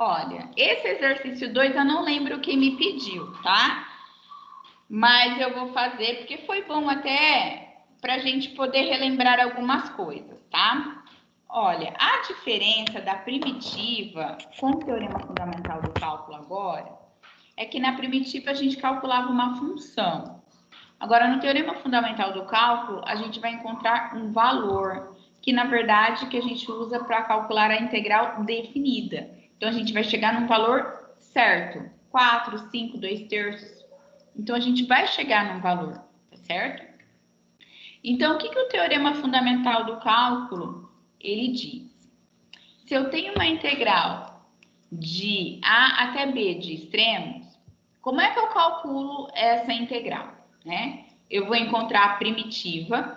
Olha, esse exercício 2 eu não lembro quem me pediu, tá? Mas eu vou fazer porque foi bom até para a gente poder relembrar algumas coisas, tá? Olha, a diferença da primitiva com o teorema fundamental do cálculo agora é que na primitiva a gente calculava uma função. Agora, no teorema fundamental do cálculo, a gente vai encontrar um valor, que na verdade que a gente usa para calcular a integral definida. Então, a gente vai chegar num valor certo, 4, 5, 2/3. Então, a gente vai chegar num valor, tá certo? Então, o que o teorema fundamental do cálculo, ele diz? Se eu tenho uma integral de A até B de extremos, como é que eu calculo essa integral, né? Eu vou encontrar a primitiva.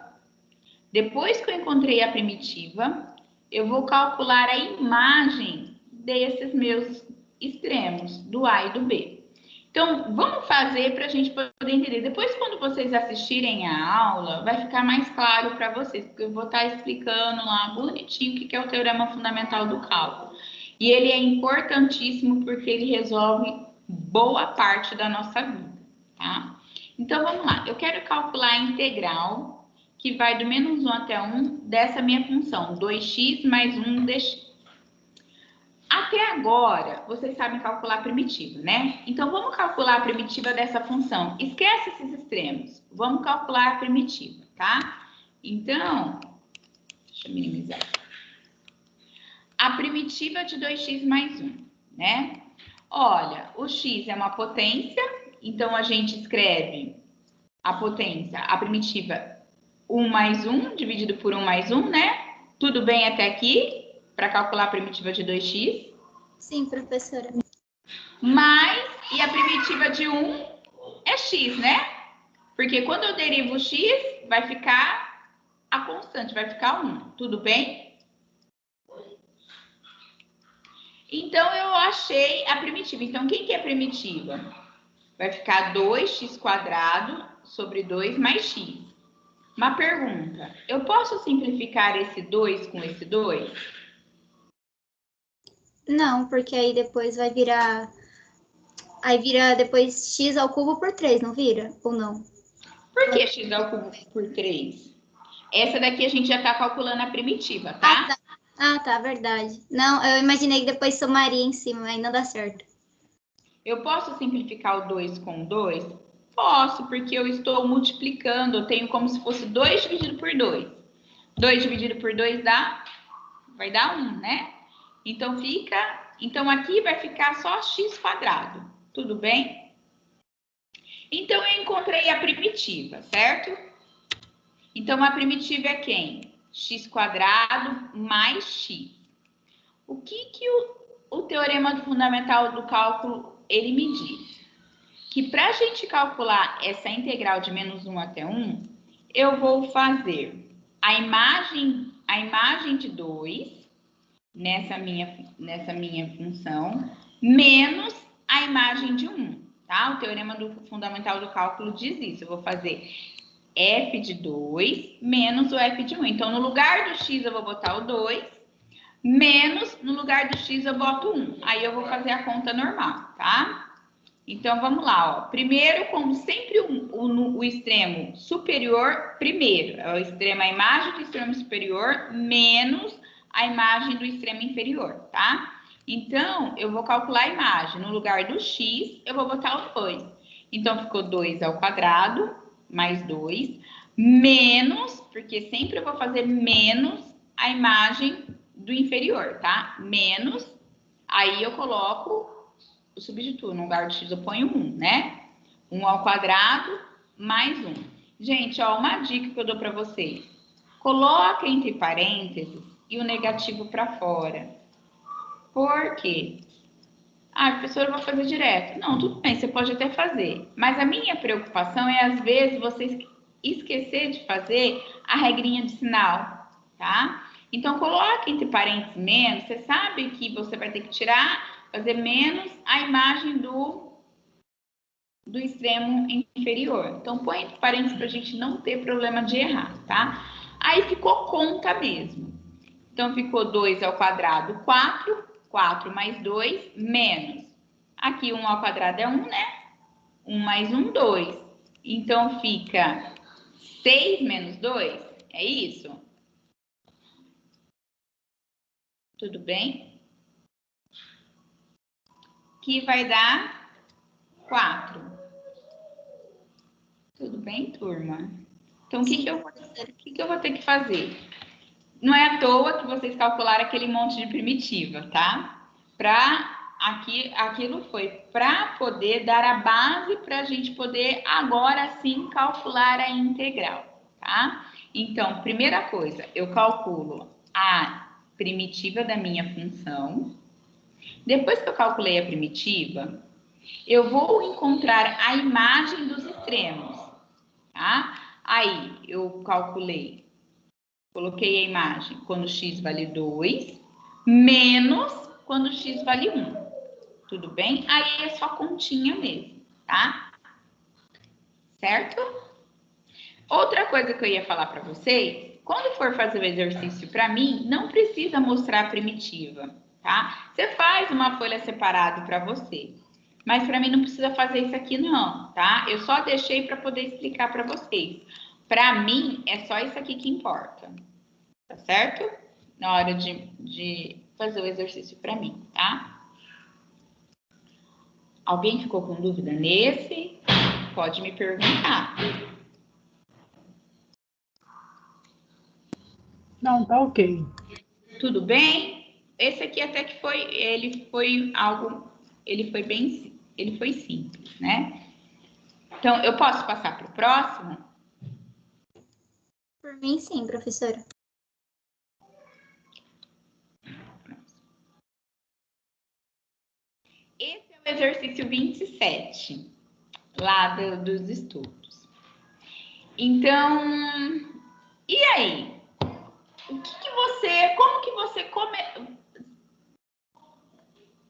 Depois que eu encontrei a primitiva, eu vou calcular a imagem desses meus extremos, do A e do B. Então, vamos fazer para a gente poder entender. Depois, quando vocês assistirem a aula, vai ficar mais claro para vocês, porque eu vou estar explicando lá bonitinho o que é o teorema fundamental do cálculo. E ele é importantíssimo porque ele resolve boa parte da nossa vida, tá? Então, vamos lá. Eu quero calcular a integral que vai do menos 1 até 1 dessa minha função, 2x mais 1 dx. Até agora, vocês sabem calcular a primitiva, né? Então, vamos calcular a primitiva dessa função. Esquece esses extremos. Vamos calcular a primitiva, tá? Então, deixa eu minimizar. A primitiva de 2x mais 1, né? Olha, o x é uma potência, então a gente escreve a potência, a primitiva 1 mais 1, dividido por 1 mais 1, né? Tudo bem até aqui? Para calcular a primitiva de 2x? Sim, professora. Mais, e a primitiva de 1 é x, né? Porque quando eu derivo x, vai ficar a constante, vai ficar 1. Tudo bem? Então, eu achei a primitiva. Então, quem que é a primitiva? Vai ficar 2x² sobre 2 mais x. Uma pergunta, eu posso simplificar esse 2 com esse 2? Não, porque aí depois vai virar... Aí vira depois x ao cubo por 3, não vira? Ou não? Por que x ao cubo por 3? Essa daqui a gente já está calculando a primitiva, tá? Ah, tá, verdade. Não, eu imaginei que depois somaria em cima, aí não dá certo. Eu posso simplificar o 2 com 2? Posso, porque eu estou multiplicando. Eu tenho como se fosse 2 dividido por 2. 2 dividido por 2 vai dar 1, né? Então, então aqui vai ficar só x². Tudo bem? Então, eu encontrei a primitiva, certo? Então, a primitiva é quem? X² mais x. O que o teorema fundamental do cálculo, ele me diz? Que para a gente calcular essa integral de menos 1 até 1, eu vou fazer a imagem de 2 nessa minha função, menos a imagem de 1, tá? O teorema fundamental do cálculo diz isso. Eu vou fazer f de 2 menos o f de 1. Então, no lugar do x, eu vou botar o 2, menos no lugar do x, eu boto 1. Aí, eu vou fazer a conta normal, tá? Então, vamos lá, ó. Primeiro, como sempre, o extremo superior, primeiro, é o extremo, a imagem do extremo superior, menos a imagem do extremo inferior, tá? Então, eu vou calcular a imagem. No lugar do x, eu vou botar o 2. Então, ficou 2² mais 2, menos, porque sempre eu vou fazer menos a imagem do inferior, tá? Menos, aí eu coloco, eu substituo, no lugar do x eu ponho 1, né? 1² mais 1. Gente, ó, uma dica que eu dou para vocês. Coloca entre parênteses e o negativo para fora. Por quê? Ah, professora, eu vou fazer direto. Não, tudo bem, você pode até fazer. Mas a minha preocupação é, às vezes, você esquecer de fazer a regrinha de sinal, tá? Então, coloque entre parênteses menos. Você sabe que você vai ter que tirar, fazer menos a imagem do extremo inferior. Então, põe entre parênteses para a gente não ter problema de errar, tá? Aí ficou conta mesmo. Então, ficou 2², 4. 4 mais 2, menos. Aqui 1 ao quadrado é 1, né? 1 mais 1, 2. Então, fica 6 menos 2. É isso? Tudo bem? Que vai dar 4. Tudo bem, turma? Então, o que que eu vou ter que fazer? Não é à toa que vocês calcularam aquele monte de primitiva, tá? Aquilo foi para poder dar a base para a gente poder agora sim calcular a integral, tá? Então, primeira coisa, eu calculo a primitiva da minha função. Depois que eu calculei a primitiva, eu vou encontrar a imagem dos extremos, tá? Aí, eu coloquei a imagem quando x vale 2, menos quando x vale 1. Tudo bem? Aí é só continha mesmo, tá? Certo? Outra coisa que eu ia falar para vocês, quando for fazer o exercício para mim, não precisa mostrar a primitiva, tá? Você faz uma folha separada para você. Mas para mim não precisa fazer isso aqui não, tá? Eu só deixei para poder explicar para vocês. Para mim, é só isso aqui que importa. Tá certo? Na hora de fazer o exercício para mim, tá? Alguém ficou com dúvida nesse? Pode me perguntar. Não, tá ok. Tudo bem? Esse aqui até que ele foi simples, né? Então, eu posso passar para o próximo? Por mim, sim, professora. Esse é o exercício 27, lá dos estudos. Então, e aí?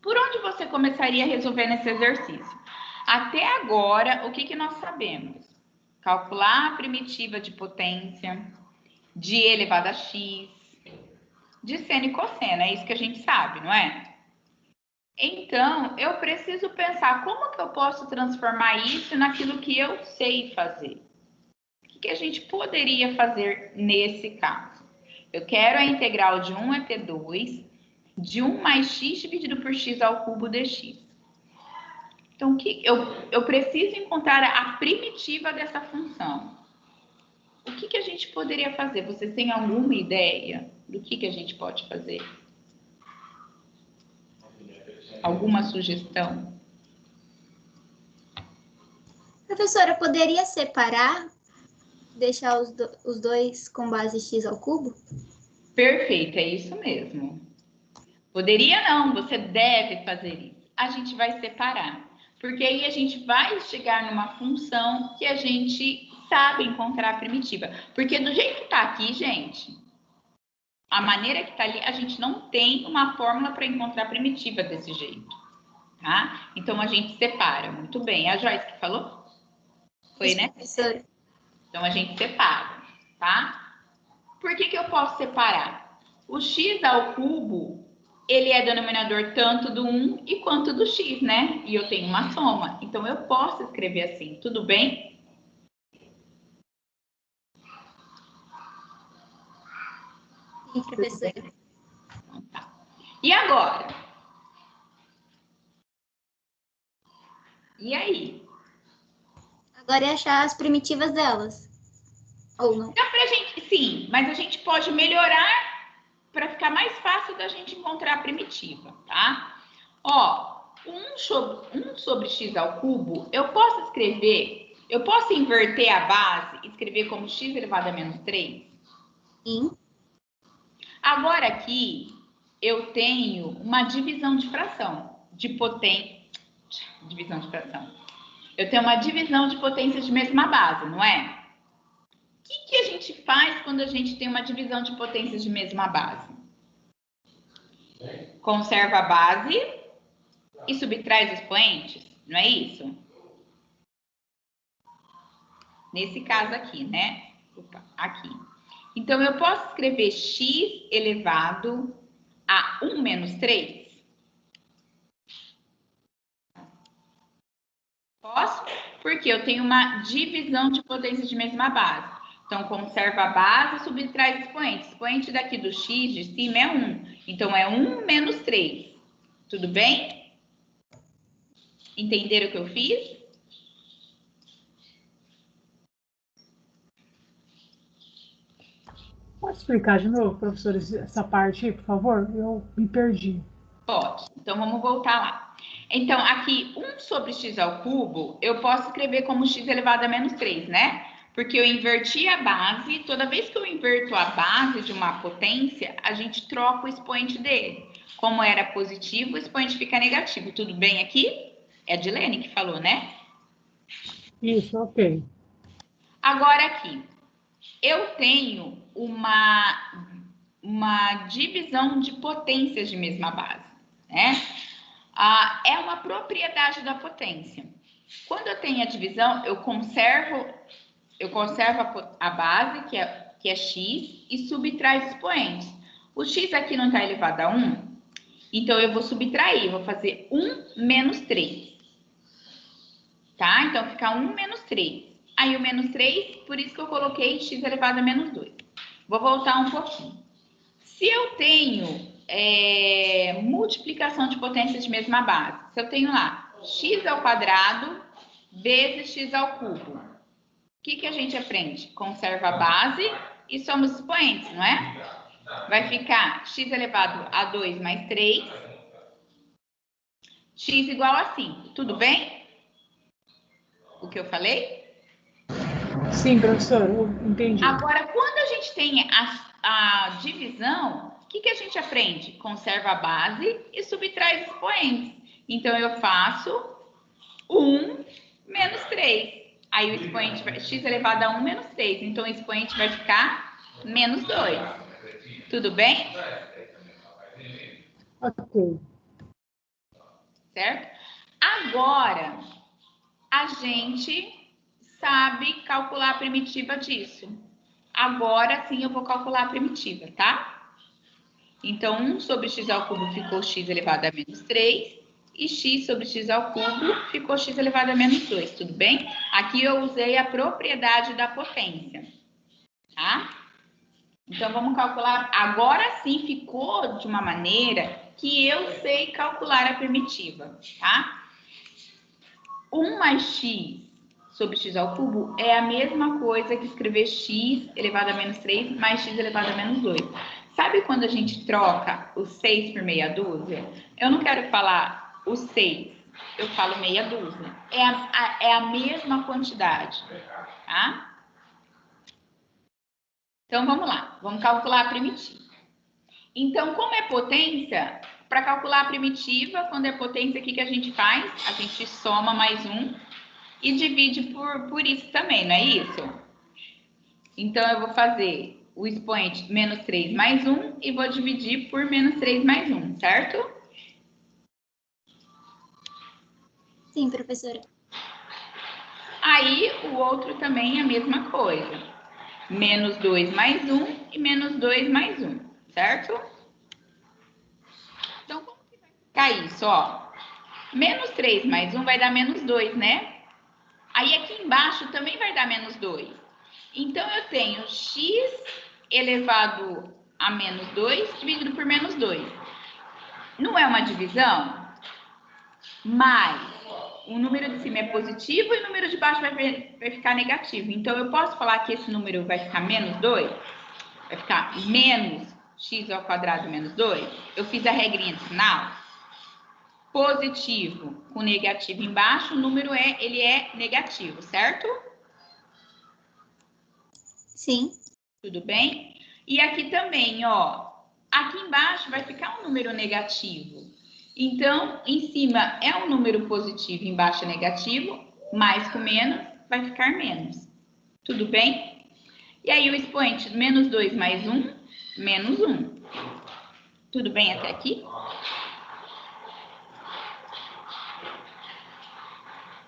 Por onde você começaria a resolver nesse exercício? Até agora, o que nós sabemos? Calcular a primitiva de potência, de e elevado a x, de seno e cosseno, é isso que a gente sabe, não é? Então, eu preciso pensar como que eu posso transformar isso naquilo que eu sei fazer. O que a gente poderia fazer nesse caso? Eu quero a integral de 1 até 2 de 1 mais x dividido por x ao cubo dx. Então, eu preciso encontrar a primitiva dessa função. O que a gente poderia fazer? Vocês têm alguma ideia do que a gente pode fazer? Alguma sugestão? Professora, poderia separar, deixar os dois com base x ao cubo? Perfeito, é isso mesmo. Poderia não, você deve fazer isso. A gente vai separar, porque aí a gente vai chegar numa função que a gente sabe encontrar a primitiva. Porque do jeito que tá aqui, gente, a maneira que tá ali, a gente não tem uma fórmula para encontrar a primitiva desse jeito, tá? Então, a gente separa. Muito bem. A Joyce que falou? Foi, Isso, né? professora. Então, a gente separa, tá? Por que eu posso separar? O x ao cubo, ele é denominador tanto do 1 e quanto do x, né? E eu tenho uma soma. Então, eu posso escrever assim, tudo bem? Sim, professora. Então, tá. E agora? E aí? Agora é achar as primitivas delas. Ou não? Então, pra gente, sim, mas a gente pode melhorar para ficar mais fácil da gente encontrar a primitiva, tá? Ó, 1 sobre x ao cubo, eu posso inverter a base e escrever como x elevado a menos 3? Sim. Agora aqui, eu tenho uma divisão de fração, divisão de fração. Eu tenho uma divisão de potências de mesma base, não é? O que a gente faz quando a gente tem uma divisão de potências de mesma base? Conserva a base e subtrai os expoentes, não é isso? Nesse caso aqui, né? Opa, aqui. Então, eu posso escrever x elevado a 1 menos 3? Posso? Porque eu tenho uma divisão de potências de mesma base. Então, conserva a base e subtrai expoente. Expoente daqui do x de cima é 1. Então, é 1 menos 3. Tudo bem? Entenderam o que eu fiz? Pode explicar de novo, professor, essa parte aí, por favor? Eu me perdi. Pode. Então, vamos voltar lá. Então, aqui, 1 sobre x ao cubo, eu posso escrever como x elevado a menos 3, né? Porque eu inverti a base. Toda vez que eu inverto a base de uma potência, a gente troca o expoente dele. Como era positivo, o expoente fica negativo. Tudo bem aqui? É a Dilene que falou, né? Isso, ok. Agora aqui, eu tenho uma divisão de potências de mesma base, né? É uma propriedade da potência. Quando eu tenho a divisão, eu conservo a base, que é x, e subtrai os expoentes. O x aqui não está elevado a 1, então eu vou subtrair, vou fazer 1 menos 3. Tá? Então, fica 1 menos 3. Aí, o menos 3, por isso que eu coloquei x elevado a menos 2. Vou voltar um pouquinho. Se eu tenho multiplicação de potências de mesma base, se eu tenho lá x ao quadrado vezes x ao cubo, o que a gente aprende? Conserva a base e somos expoentes, não é? Vai ficar x elevado a 2 mais 3, x igual a 5. Tudo bem? O que eu falei? Sim, professor, eu entendi. Agora, quando a gente tem a divisão, o que a gente aprende? Conserva a base e subtrai os expoentes. Então, eu faço 1 menos 3. Aí, o expoente vai, x elevado a 1 menos 3. Então, o expoente vai ficar menos 2. Tudo bem? Ok. Certo? Agora, a gente sabe calcular a primitiva disso. Agora sim eu vou calcular a primitiva, tá? Então, 1 sobre x ao cubo ficou x elevado a menos 3. E x sobre x ao cubo ficou x elevado a menos 2, tudo bem? Aqui eu usei a propriedade da potência, tá? Então, vamos calcular. Agora sim ficou de uma maneira que eu sei calcular a primitiva, tá? 1 mais x sobre x ao cubo é a mesma coisa que escrever x elevado a menos 3 mais x elevado a menos 2. Sabe quando a gente troca o 6 por meia dúzia? Eu não quero falar o 6, eu falo meia dúzia. É a mesma quantidade, tá? Então, vamos lá. Vamos calcular a primitiva. Então, como é potência, para calcular a primitiva, quando é potência, o que a gente faz? A gente soma mais 1 e divide por isso também, não é isso? Então, eu vou fazer o expoente menos 3 mais 1 e vou dividir por menos 3 mais 1, certo? Sim, professora. Aí, o outro também é a mesma coisa. Menos 2 mais 1 e menos 2 mais 1, certo? Então, como que vai ficar isso, ó? Menos 3 mais 1 vai dar menos 2, né? Aí, aqui embaixo também vai dar menos 2. Então, eu tenho x elevado a menos 2 dividido por menos 2. Não é uma divisão? Mas o número de cima é positivo e o número de baixo vai ficar negativo. Então, eu posso falar que esse número vai ficar menos 2? Vai ficar menos x ao quadrado menos 2? Eu fiz a regrinha de sinal. Positivo com negativo embaixo, o número ele é negativo, certo? Sim. Tudo bem? E aqui também, ó. Aqui embaixo vai ficar um número negativo. Então, em cima é um número positivo, embaixo é negativo. Mais com menos, vai ficar menos. Tudo bem? E aí, o expoente menos 2 mais 1, menos 1. Tudo bem até aqui?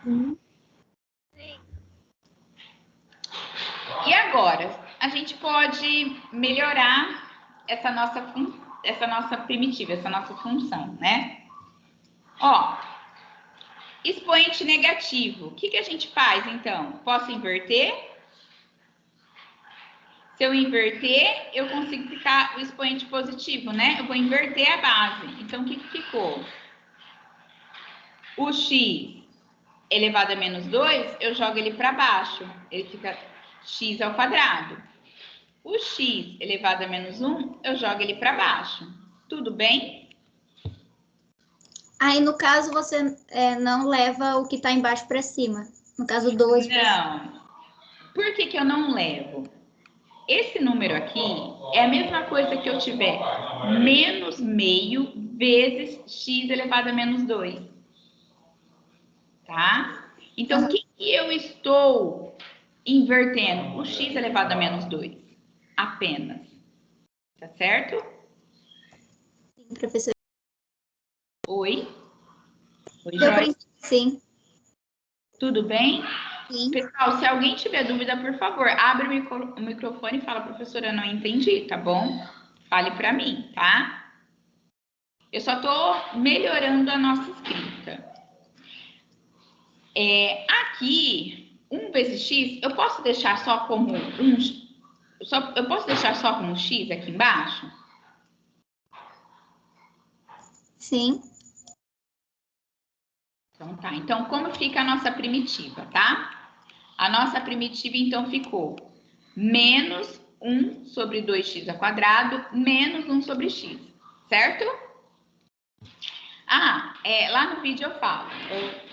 Sim. E agora, a gente pode melhorar essa nossa primitiva, essa nossa função, né? Ó, expoente negativo. O que a gente faz, então? Posso inverter? Se eu inverter, eu consigo ficar o expoente positivo, né? Eu vou inverter a base. Então, o que ficou? O x elevado a menos 2, eu jogo ele para baixo. Ele fica x ao quadrado. O x elevado a menos 1, eu jogo ele para baixo. Tudo bem? Aí, no caso, você não leva o que está embaixo para cima. No caso, 2 para cima. Não. Por que eu não levo? Esse número aqui é a mesma coisa que eu tiver menos meio vezes x elevado a menos 2. Tá? Então, o que eu estou invertendo? O x elevado a menos 2. Apenas. Tá certo? Sim, professor. Oi? Oi, Joyce? Sim. Tudo bem? Sim. Pessoal, se alguém tiver dúvida, por favor, abre o microfone e fala, professora, eu não entendi, tá bom? Fale para mim, tá? Eu só tô melhorando a nossa escrita. Aqui, 1 vezes x, eu posso deixar só como eu posso deixar só como x aqui embaixo? Sim. Então tá. Então, como fica a nossa primitiva, tá? A nossa primitiva, então, ficou menos 1 sobre 2x ao quadrado, menos 1 sobre x, certo? Lá no vídeo eu falo, eu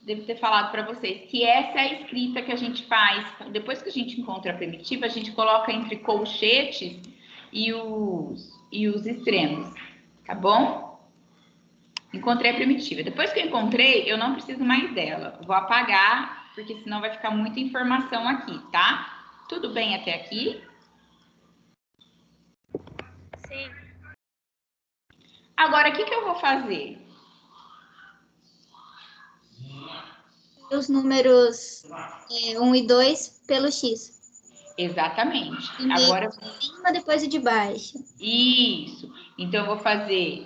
devo ter falado para vocês, que essa é a escrita que a gente faz, depois que a gente encontra a primitiva, a gente coloca entre colchetes e os extremos, tá bom? Encontrei a primitiva. Depois que eu encontrei, eu não preciso mais dela. Vou apagar, porque senão vai ficar muita informação aqui, tá? Tudo bem até aqui? Sim. Agora, o que eu vou fazer? Os números 1 e 2 pelo x. Exatamente. Primeiro Agora, de cima, depois o de baixo. isso. Então, eu vou fazer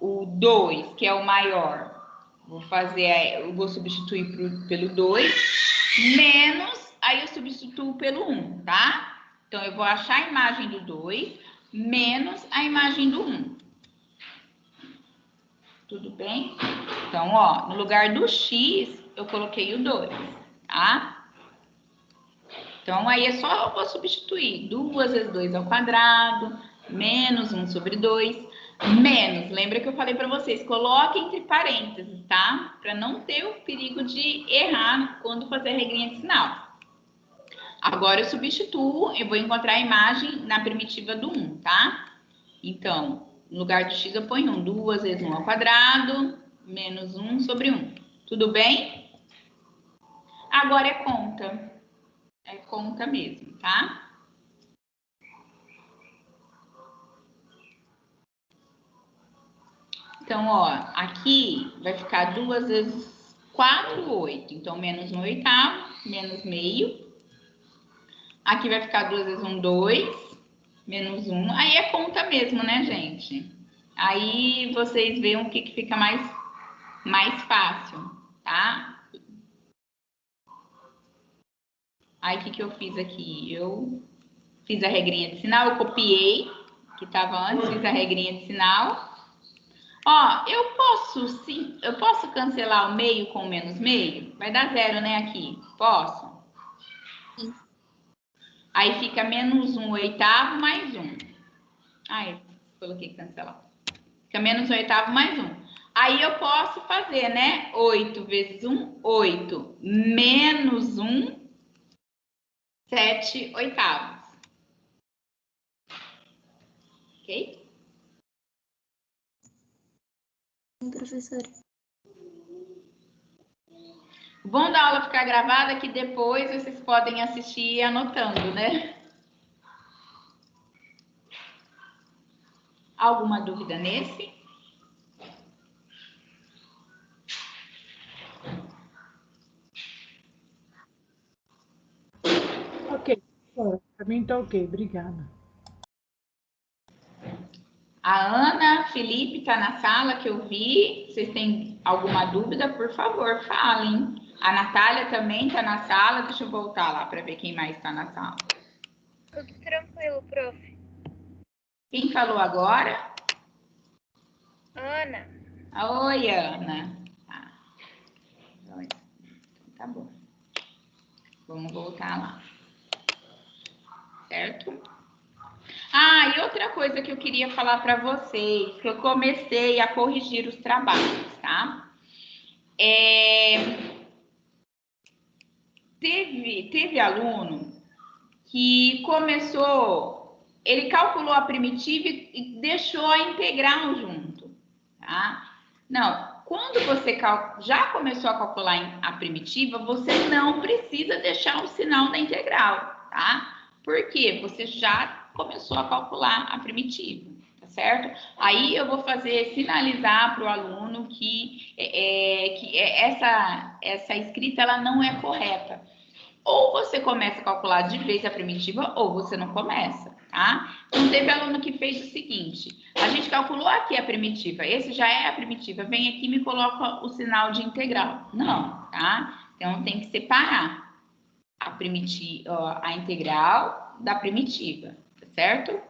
o 2, que é o maior. Eu vou substituir pelo 2, menos, aí eu substituo pelo 1, tá? Então, eu vou achar a imagem do 2, menos a imagem do 1. Tudo bem? Então, ó, no lugar do x, eu coloquei o 2, tá? Então, aí é só eu vou substituir 2 vezes 2 ao quadrado, menos 1 sobre 2, menos. Lembra que eu falei para vocês, coloque entre parênteses, tá? Para não ter o perigo de errar quando fazer a regrinha de sinal. Agora, eu substituo, eu vou encontrar a imagem na primitiva do 1, tá? Então, no lugar do x, eu ponho 1. 2 vezes 1 ao quadrado, menos 1 sobre 1. Tudo bem? Agora é conta. É conta mesmo, tá? Então, ó, aqui vai ficar 2 vezes 4, 8. Então, menos 1 oitavo, menos meio. Aqui vai ficar 2 vezes 1, 2, menos 1. Aí é conta mesmo, né, gente? Aí vocês veem o que fica mais fácil, tá? Aí, o que eu fiz aqui? Eu fiz a regrinha de sinal, eu copiei, que estava antes, fiz a regrinha de sinal. Ó, eu posso cancelar o meio com menos meio? Vai dar 0, né, aqui? Posso? Sim. Aí fica menos 1 oitavo mais 1. Aí, coloquei cancelar. Fica menos 1 oitavo mais 1. Aí eu posso fazer, né? 8 vezes 1, 8. Menos 1, 7 oitavos. Ok? Sim, professora. O bom da aula ficar gravada é que depois vocês podem assistir anotando, né? Alguma dúvida nesse? Ok, para mim tá ok, obrigada. A Ana, Felipe está na sala que eu vi. Vocês têm alguma dúvida, por favor, falem. A Natália também está na sala. Deixa eu voltar lá para ver quem mais está na sala. Tudo tranquilo, prof. Quem falou agora? Ana. Oi, Ana. Tá bom. Vamos voltar lá. Certo? Ah, e outra coisa que eu queria falar para vocês, que eu comecei a corrigir os trabalhos, tá? Teve aluno que começou, ele calculou a primitiva e deixou a integral junto, tá? Não, quando você já começou a calcular a primitiva, você não precisa deixar o sinal da integral, tá? Porque você já começou a calcular a primitiva, tá certo? Aí eu vou sinalizar para o aluno que essa escrita ela não é correta. Ou você começa a calcular de vez a primitiva, ou você não começa, tá? Então, teve aluno que fez o seguinte, a gente calculou aqui a primitiva, esse já é a primitiva, vem aqui e me coloca o sinal de integral. Não, tá? Então, tem que separar a integral da primitiva, tá certo?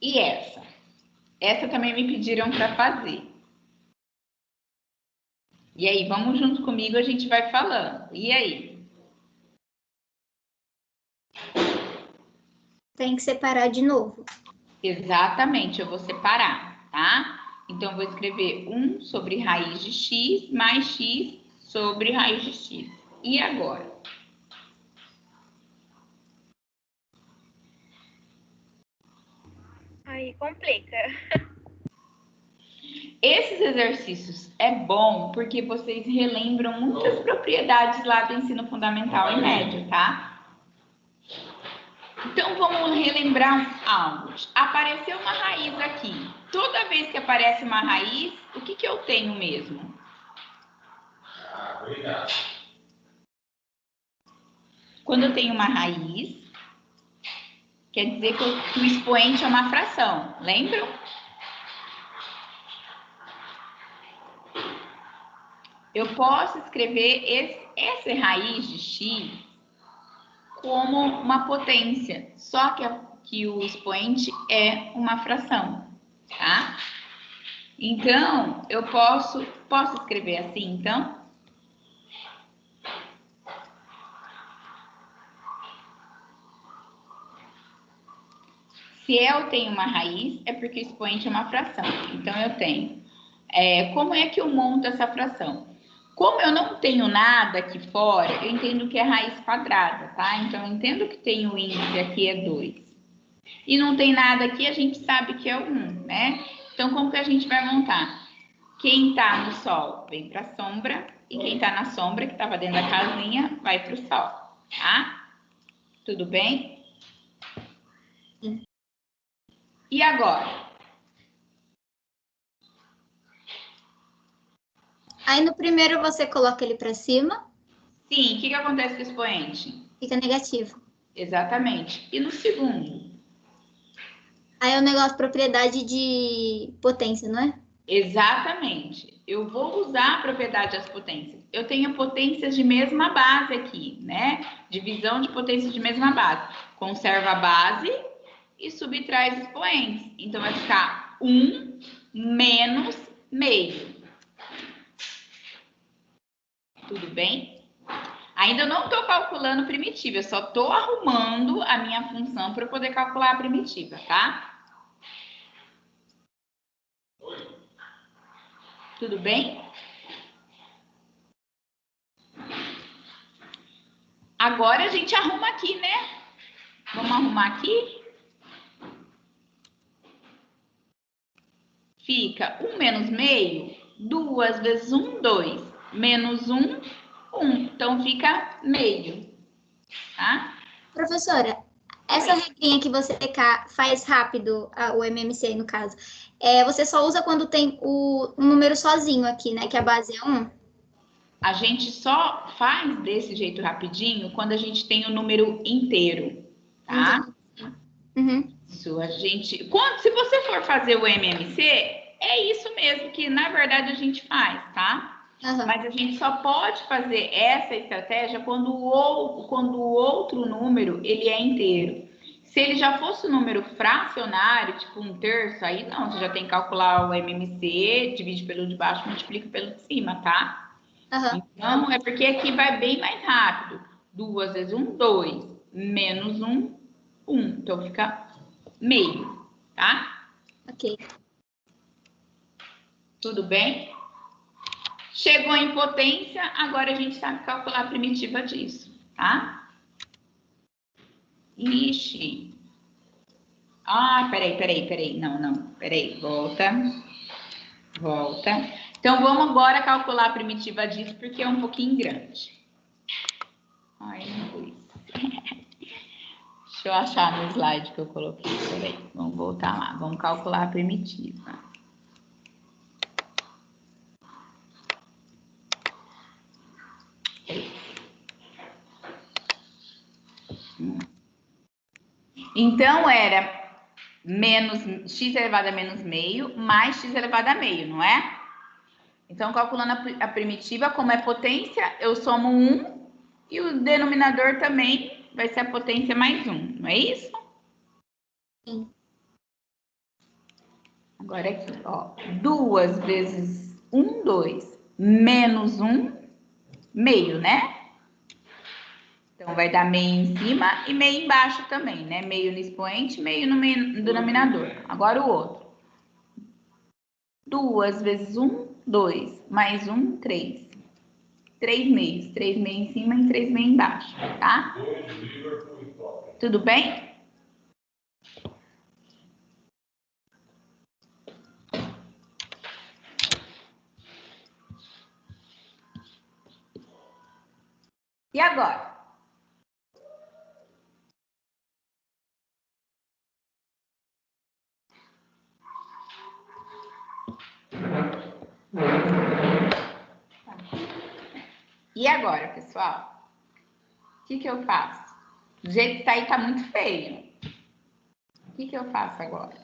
E essa? Essa também me pediram para fazer. E aí, vamos junto comigo, a gente vai falando. E aí? Tem que separar de novo. Exatamente, eu vou separar, tá? Então, eu vou escrever 1 sobre raiz de x mais x sobre raiz de x. E agora? Aí complica. Esses exercícios é bom porque vocês relembram muitas propriedades lá do ensino fundamental e médio, tá? Então, vamos relembrar algo. Apareceu uma raiz aqui. Toda vez que aparece uma raiz, o que eu tenho mesmo? Quando eu tenho uma raiz, quer dizer que o expoente é uma fração. Lembram? Eu posso escrever essa raiz de x como uma potência, só que o expoente é uma fração, tá? Então, eu posso escrever assim, então? Se eu tenho uma raiz, é porque o expoente é uma fração. Então, eu tenho. Como é que eu monto essa fração? Como eu não tenho nada aqui fora, eu entendo que é raiz quadrada, tá? Então, eu entendo que tem o índice aqui é 2. E não tem nada aqui, a gente sabe que é 1, né? Então, como que a gente vai montar? Quem tá no sol vem para a sombra, e quem tá na sombra, que estava dentro da casinha, vai para o sol, tá? Tudo bem? E agora? Aí no primeiro você coloca ele para cima. Sim, o que acontece com o expoente? Fica negativo. Exatamente. E no segundo? Aí é o negócio propriedade de potência, não é? Exatamente. Eu vou usar a propriedade das potências. Eu tenho potências de mesma base aqui, né? Divisão de potências de mesma base. Conserva a base e subtrai os expoentes. Então, vai ficar 1 menos meio. Tudo bem? Ainda não estou calculando primitiva, eu só estou arrumando a minha função para eu poder calcular a primitiva, tá? Tudo bem? Agora a gente arruma aqui, né? Vamos arrumar aqui? Fica 1 menos meio, 2 vezes 1, 2. Menos 1, 1. Então, fica meio, tá? Professora, essa regrinha que você faz rápido, o MMC no caso, você só usa quando tem um número sozinho aqui, né? Que a base é 1? a gente só faz desse jeito rapidinho quando a gente tem o número inteiro, tá? Uhum. Isso, a gente... se você for fazer o MMC, é isso mesmo que, na verdade, a gente faz, tá? Aham. Mas a gente só pode fazer essa estratégia quando o outro número, ele é inteiro. Se ele já fosse um número fracionário, tipo 1/3, aí não, você já tem que calcular o MMC, divide pelo de baixo, multiplica pelo de cima, tá? Aham. Então, é porque aqui vai bem mais rápido. 2 vezes 1, 2. Menos 1, 1. Então, fica meio, tá? Ok. Tudo bem? Chegou em potência, agora a gente sabe calcular a primitiva disso, tá? Ixi. Ah, peraí. Não. Peraí, volta. Então, vamos agora calcular a primitiva disso, porque é um pouquinho grande. Ai, não pus. Deixa eu achar no slide que eu coloquei. Peraí, vamos voltar lá. Vamos calcular a primitiva. Então, era x elevado a menos meio mais x elevado a meio, não é? Então, calculando a primitiva, como é potência, eu somo 1 e o denominador também vai ser a potência mais 1, não é isso? Sim. Agora aqui, ó. 2 vezes 1, 2, menos 1, meio, né? Então, vai dar meio em cima e meio embaixo também, né? Meio no expoente, meio no denominador. Agora o outro. 2 vezes 1, 2. Mais 1, 3. 3 meios. 3 meios em cima e 3 meios embaixo, tá? Tudo bem? E agora? E agora, pessoal? O que eu faço? Do jeito que tá aí, tá muito feio. O que eu faço agora?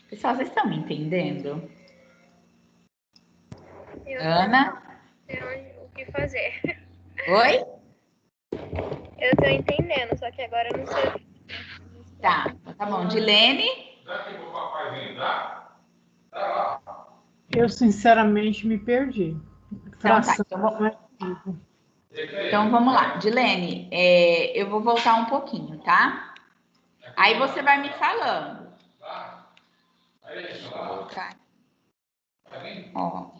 Pessoal, vocês estão me entendendo? Eu Ana? não sei o que fazer. Oi? Eu tô entendendo, só que agora eu não sei o que fazer. Tá, tá bom. Dilene? Eu, sinceramente, me perdi. Então tá. Fração não é comigo. Então vamos lá. Dilene, eu vou voltar um pouquinho, tá? Aí você vai me falando. Deixa eu colocar. Ó.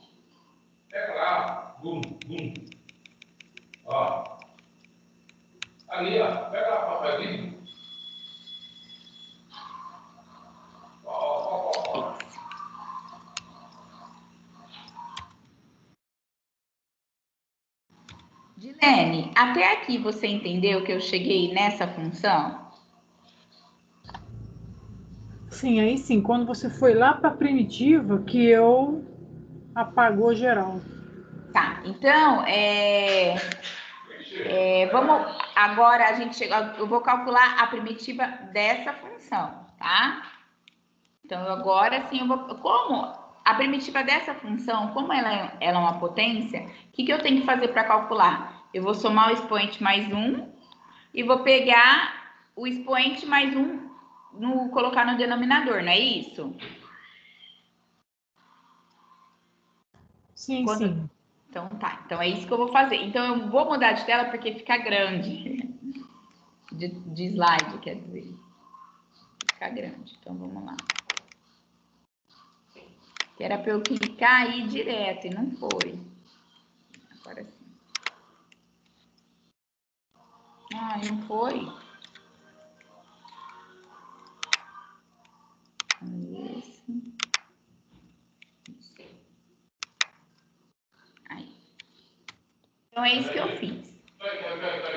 Pega lá, bum, bum. Ó. Ali, ó. Pega lá, papelzinho. Ó. Dilene, até aqui você entendeu que eu cheguei nessa função? Sim, aí sim, quando você foi lá para a primitiva, que eu apagou geral. Tá, então, vamos agora a gente chega, eu vou calcular a primitiva dessa função, tá? Então, agora sim, como a primitiva dessa função, como ela é uma potência, o que eu tenho que fazer para calcular? Eu vou somar o expoente mais 1 e vou pegar o expoente mais 1, colocar no denominador, não é isso? Sim, sim. Então, tá. Então, é isso que eu vou fazer. Então, eu vou mudar de tela porque fica grande. De slide, quer dizer. Fica grande. Então, vamos lá. Que era para eu clicar aí direto e não foi. Agora sim. Ah, não foi? Esse. Aí. Então, é isso que eu fiz.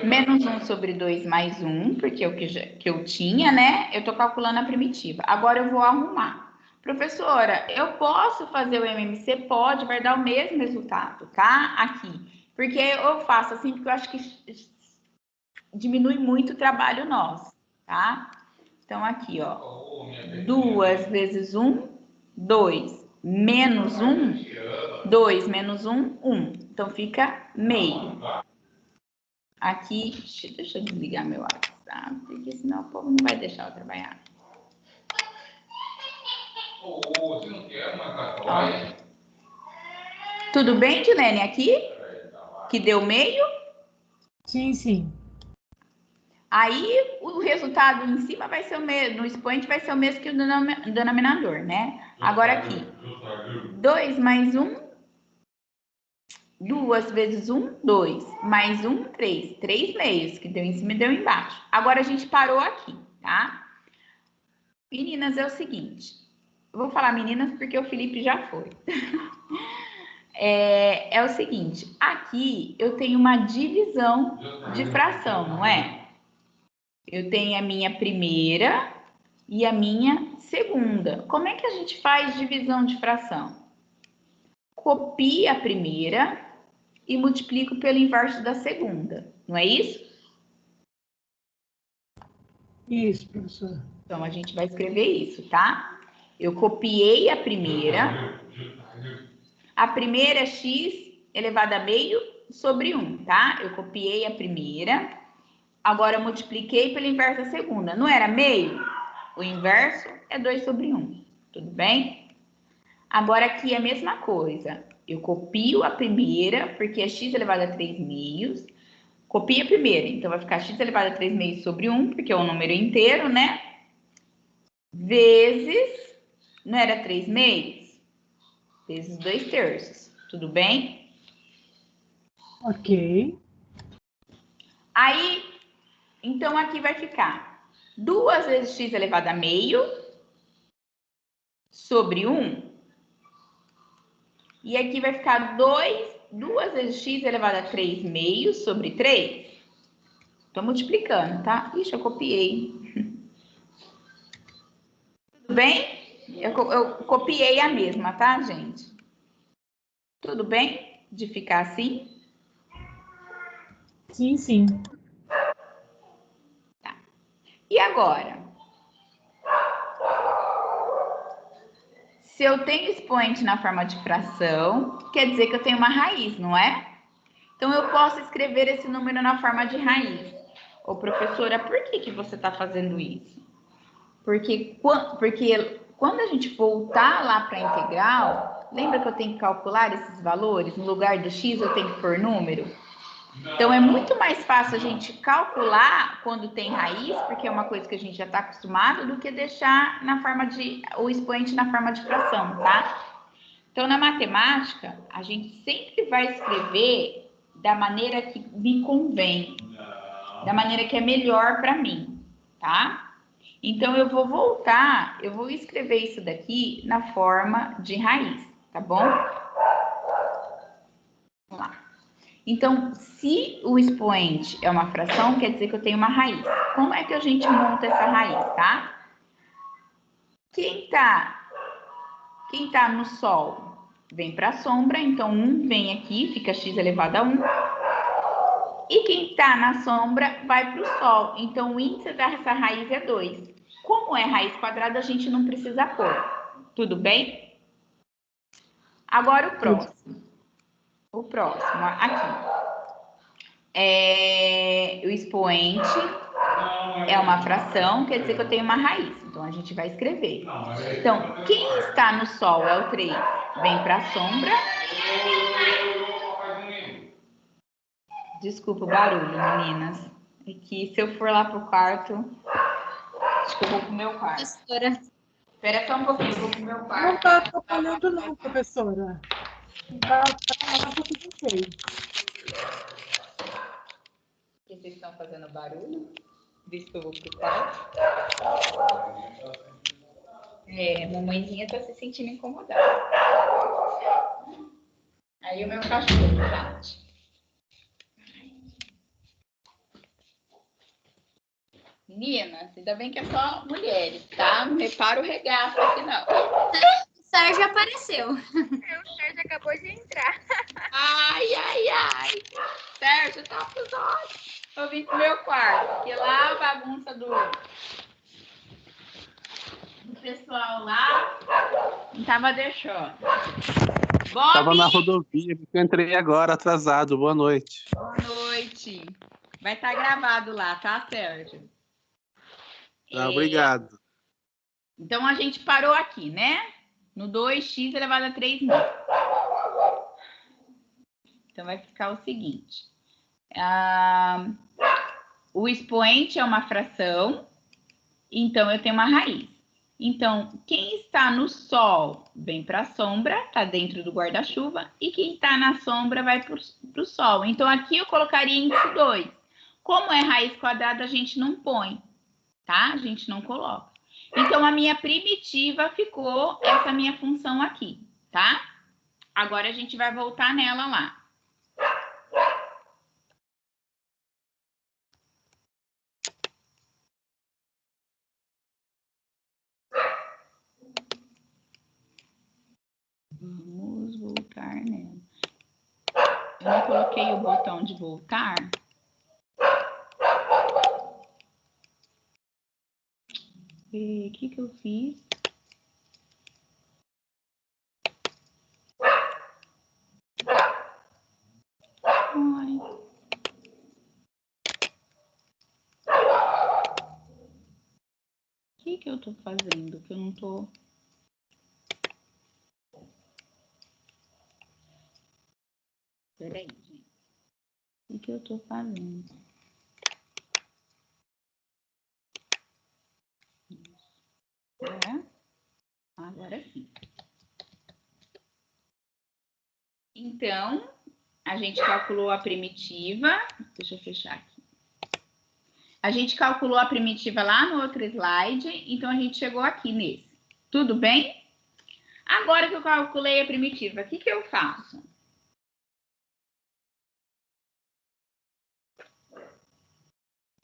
Menos 1 sobre 2 mais 1, porque é o que eu tinha, né? Eu tô calculando a primitiva. Agora eu vou arrumar. Professora, eu posso fazer o MMC? Pode, vai dar o mesmo resultado, tá? Aqui. Porque eu faço assim, porque eu acho que diminui muito o trabalho nosso, tá? Então, aqui, ó. 2 vezes 1, 2. Menos 1, 2 menos 1, 1. Então, fica meio. Aqui, deixa eu desligar meu WhatsApp, porque senão o povo não vai deixar eu trabalhar. Você não quer uma cartolagem? Tudo bem, Dilene, aqui? Que deu meio? Sim, sim. Aí, o resultado em cima vai ser o mesmo, no expoente vai ser o mesmo que o denominador, né? Agora aqui, 2 mais 1, 2 vezes 1, 2. Mais 1, 3. 3 meios, que deu em cima e deu embaixo. Agora a gente parou aqui, tá? Meninas, é o seguinte. Eu vou falar meninas porque o Felipe já foi. É o seguinte. Aqui eu tenho uma divisão de fração, não é? Eu tenho a minha primeira e a minha segunda. Como é que a gente faz divisão de fração? Copia a primeira e multiplico pelo inverso da segunda, não é isso? Isso, professor. Então, a gente vai escrever isso, tá? Eu copiei a primeira. A primeira é x elevado a meio sobre 1, tá? Eu copiei a primeira. Agora, eu multipliquei pelo inverso da segunda. Não era meio? O inverso é 2 sobre 1. Tudo bem? Agora, aqui é a mesma coisa. Eu copio a primeira, porque é x elevado a 3 meios. Copia a primeira, então vai ficar x elevado a 3 meios sobre 1, porque é um número inteiro, né? Vezes, não era 3 meios? Vezes 2 terços, tudo bem? Ok. Aí, então aqui vai ficar 2 vezes x elevado a meio sobre 1. E aqui vai ficar 2 vezes x elevado a 3 meios sobre 3. Tô multiplicando, tá? Ixi, eu copiei. Tudo bem? Eu copiei a mesma, tá, gente? Tudo bem de ficar assim? Sim, sim. Tá. E agora? Se eu tenho expoente na forma de fração, quer dizer que eu tenho uma raiz, não é? Então, eu posso escrever esse número na forma de raiz. Ô, professora, por que você está fazendo isso? Porque quando a gente voltar lá para a integral, lembra que eu tenho que calcular esses valores? No lugar do x, eu tenho que pôr número? Então, é muito mais fácil a gente calcular quando tem raiz, porque é uma coisa que a gente já está acostumado, do que deixar o expoente na forma de fração, tá? Então, na matemática, a gente sempre vai escrever da maneira que me convém, da maneira que é melhor para mim, tá? Então, eu vou escrever isso daqui na forma de raiz, tá bom? Vamos lá. Então, se o expoente é uma fração, quer dizer que eu tenho uma raiz. Como é que a gente monta essa raiz, tá? Quem tá no sol vem para a sombra, então 1 vem aqui, fica x elevado a 1. E quem tá na sombra vai para o sol, então o índice dessa raiz é 2. Como é raiz quadrada, a gente não precisa pôr. Tudo bem? Agora o próximo. O próximo, aqui. O expoente é uma fração, quer dizer que eu tenho uma raiz. Então, a gente vai escrever. Então, quem está no sol é o 3. Vem para a sombra. Desculpa o barulho, meninas. É que se eu for lá pro quarto, acho que eu vou pro meu quarto. Professora, Espera só um pouquinho, eu vou pro meu Não quarto. está atrapalhando não, professora. Tá tudo ok. Por que vocês estão fazendo barulho? Visto que eu vou pro quarto. Mamãezinha tá se sentindo incomodada. Aí o meu cachorro, gente. Meninas, ainda bem que é só mulheres, tá? Não repara o regaço aqui, não. O Sérgio apareceu. O Sérgio acabou de entrar. Ai, ai, ai. Sérgio, tá pros olhos. Eu vim pro meu quarto, porque lá a bagunça do pessoal lá não tava deixando. Bob! Tava na rodovia, porque eu entrei agora, atrasado. Boa noite. Boa noite. Vai estar gravado lá, tá, Sérgio? Tá, obrigado. Então, a gente parou aqui, né? No 2x elevado a 3.000. Então, vai ficar o seguinte. O expoente é uma fração. Então, eu tenho uma raiz. Então, quem está no sol vem para a sombra, está dentro do guarda-chuva. E quem está na sombra vai para o sol. Então, aqui eu colocaria índice 2. Como é raiz quadrada, a gente não põe, tá? A gente não coloca. Então, a minha primitiva ficou essa minha função aqui, tá? Agora, a gente vai voltar nela lá. Vamos voltar nela. Eu não coloquei o botão de voltar. O que eu fiz? Ai. O que eu tô fazendo? Que eu não tô... Peraí, gente. O que eu tô fazendo? Agora sim. Então, a gente calculou a primitiva. Deixa eu fechar aqui. A gente calculou a primitiva lá no outro slide, então a gente chegou aqui nesse. Tudo bem? Agora que eu calculei a primitiva, o que eu faço?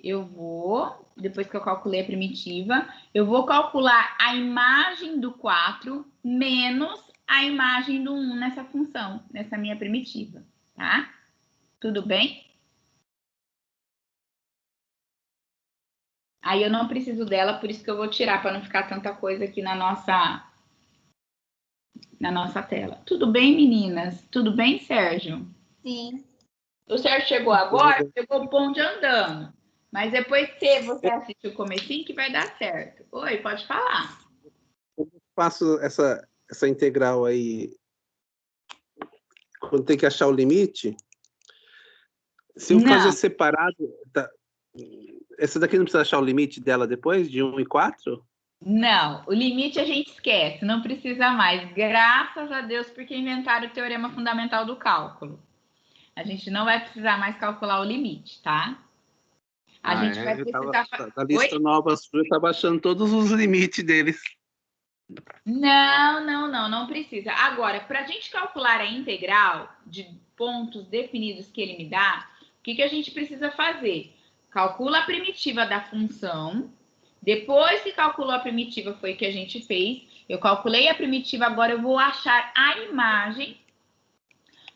Eu vou, depois que eu calculei a primitiva, eu vou calcular a imagem do 4 menos a imagem do 1 nessa função, nessa minha primitiva, tá? Tudo bem? Aí eu não preciso dela, por isso que eu vou tirar, para não ficar tanta coisa aqui na nossa tela. Tudo bem, meninas? Tudo bem, Sérgio? Sim. O Sérgio chegou agora, pegou o bonde andando. Mas depois que você assistir o comecinho, que vai dar certo. Oi, pode falar. Eu faço essa integral aí, quando tem que achar o limite, se eu fazer separado, essa daqui não precisa achar o limite dela depois, de 1 e 4? Não, o limite a gente esquece, não precisa mais. Graças a Deus, porque inventaram o teorema fundamental do cálculo. A gente não vai precisar mais calcular o limite, tá? A gente vai precisar... Da lista nova sua, tá baixando todos os limites deles. Não precisa. Agora, para a gente calcular a integral de pontos definidos que ele me dá, o que a gente precisa fazer? Calcula a primitiva da função. Depois que calculou a primitiva, foi o que a gente fez. Eu calculei a primitiva, agora eu vou achar a imagem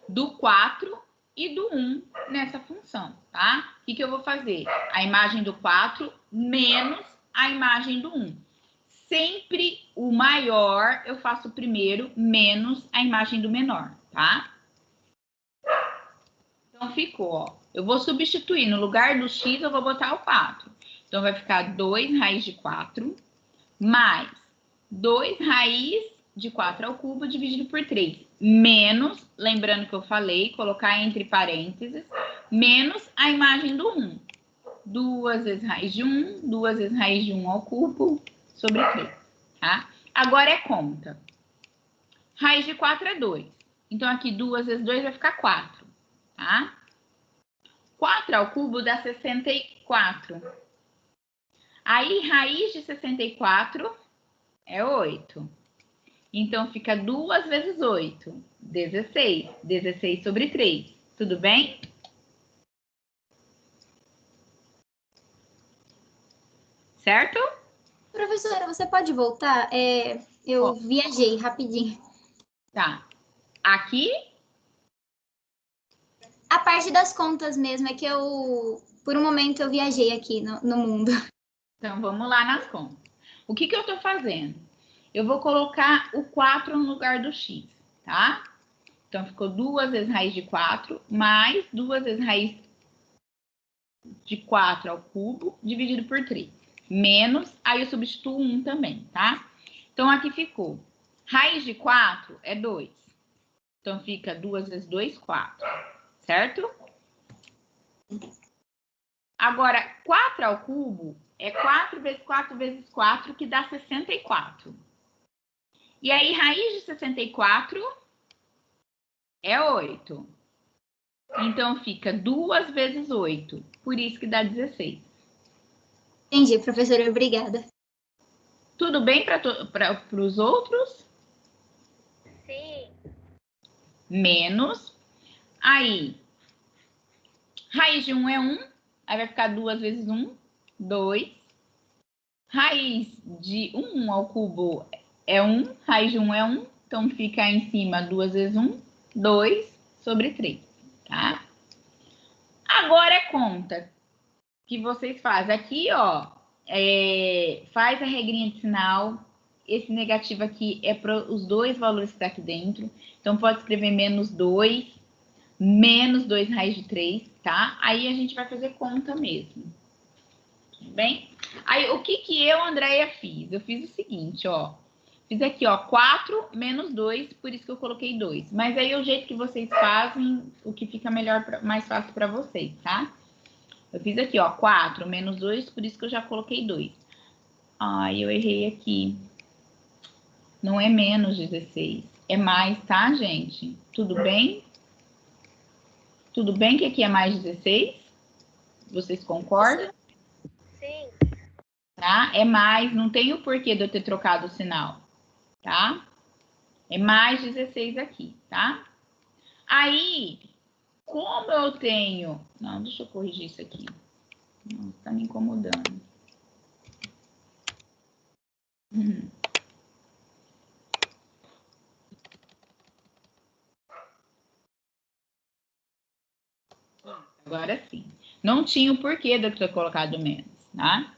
do 4 e do 1 nessa função, tá? O que eu vou fazer? A imagem do 4 menos a imagem do 1. Sempre o maior eu faço primeiro, menos a imagem do menor, tá? Então, ficou, ó. Eu vou substituir, no lugar do x, eu vou botar o 4. Então, vai ficar 2 raiz de 4, mais 2 raiz de 4 ao cubo dividido por 3. Menos, lembrando que eu falei, colocar entre parênteses, menos a imagem do 1. 2 vezes raiz de 1, 2 vezes raiz de 1 ao cubo, sobre 3, tá? Agora é conta. Raiz de 4 é 2. Então, aqui 2 vezes 2 vai ficar 4, tá? 4 ao cubo dá 64. Aí, raiz de 64 é 8. Então, fica 2 vezes 8, 16. 16 sobre 3. Tudo bem? certo? Professora, você pode voltar? Eu viajei rapidinho. Tá. Aqui, A parte das contas mesmo, é que por um momento, eu viajei aqui no mundo. então vamos lá nas contas. O que eu tô fazendo? Eu vou colocar o 4 no lugar do x, tá? Então, ficou 2 vezes raiz de 4, mais 2 vezes raiz de 4 ao cubo, dividido por 3. Menos, aí eu substituo 1 também, tá? Então, aqui ficou, raiz de 4 é 2. Então, fica 2 vezes 2, 4, certo? Agora, 4 ao cubo é 4 vezes 4 vezes 4, que dá 64. E aí, raiz de 64 é 8. Então, fica 2 vezes 8. Por isso que dá 16. Entendi, professora. Obrigada. Tudo bem para os outros? Sim. Menos. Aí, raiz de 1 é 1. Aí vai ficar 2 vezes 1, 2. Raiz de 1 ao cubo é 1. Raiz de 1 é 1. Então, fica em cima 2 vezes 1, 2 sobre 3. Tá? Agora é conta que vocês fazem. Aqui, ó, faz a regrinha de sinal. Esse negativo aqui é para os dois valores que tá aqui dentro. Então, pode escrever menos 2, menos 2 raiz de 3, tá? Aí, a gente vai fazer conta mesmo. Tudo bem? Aí, o que eu, Andréia, fiz? Eu fiz o seguinte, ó. Fiz aqui, ó, 4 menos 2, por isso que eu coloquei 2. Mas aí, o jeito que vocês fazem, o que fica melhor, mais fácil para vocês, tá? Eu fiz aqui, ó, 4 menos 2, por isso que eu já coloquei 2. Ai, eu errei aqui. Não é menos 16, é mais, tá, gente? Tudo bem? Tudo bem que aqui é mais 16? Vocês concordam? Sim. Tá? É mais, não tem o porquê de eu ter trocado o sinal, tá? É mais 16 aqui, tá? Aí, como eu tenho... Não, deixa eu corrigir isso aqui. Não, tá me incomodando. Agora sim. Não tinha o porquê de eu ter colocado menos, tá?